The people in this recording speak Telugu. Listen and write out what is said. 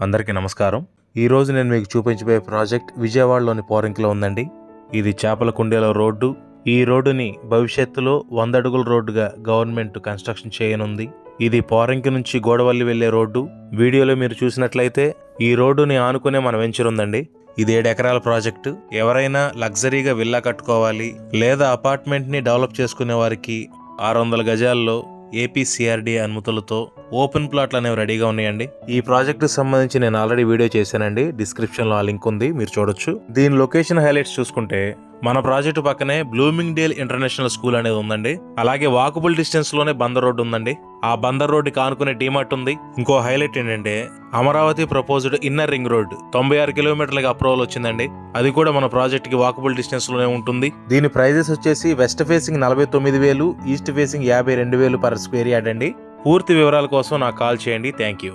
అందరికీ నమస్కారం. ఈరోజు నేను మీకు చూపించబోయే ప్రాజెక్ట్ విజయవాడలోని పోరంకిలో ఉందండి. ఇది చేపల కుండేల రోడ్డు. ఈ రోడ్డుని భవిష్యత్తులో 100 అడుగుల రోడ్డుగా గవర్నమెంట్ కన్స్ట్రక్షన్ చేయనుంది. ఇది పోరంకి నుంచి గోడవల్లి వెళ్లే రోడ్డు. వీడియోలో మీరు చూసినట్లయితే ఈ రోడ్డుని ఆనుకునే మన వెంచర్ ఉందండి. ఇది 7 ఎకరాల ప్రాజెక్టు. ఎవరైనా లగ్జరీగా విల్లా కట్టుకోవాలి లేదా అపార్ట్మెంట్ ని డెవలప్ చేసుకునే వారికి 600 గజాల్లో ఏపీసీఆర్డీ అనుమతులతో ఓపెన్ ప్లాట్లు అనేవి రెడీగా ఉన్నాయండి. ఈ ప్రాజెక్టు సంబంధించి నేను ఆల్రెడీ వీడియో చేశానండి. డిస్క్రిప్షన్ లో ఆ లింక్ ఉంది, మీరు చూడొచ్చు. దీని లొకేషన్ హైలైట్స్ చూసుకుంటే మన ప్రాజెక్టు పక్కనే బ్లూమింగ్ డేల్ ఇంటర్నేషనల్ స్కూల్ అనేది ఉందండి. అలాగే వాకబుల్ డిస్టెన్స్ లోనే బందర్ రోడ్ ఉందండి. ఆ బందర్ రోడ్డు కానుకునే డీమార్ట్ ఉంది. ఇంకో హైలైట్ ఏంటంటే Amaravati proposed inner ring road 96 కిలోమీటర్లకి అప్రూవల్ వచ్చిందండి. అది కూడా మన ప్రాజెక్ట్ కి వాకబుల్ డిస్టెన్స్ లోనే ఉంటుంది. దీని ప్రైజెస్ వచ్చేసి west facing 49,000, east facing 52,000 per square yard అండి. పూర్తి వివరాల కోసం నాకు కాల్ చేయండి. Thank you.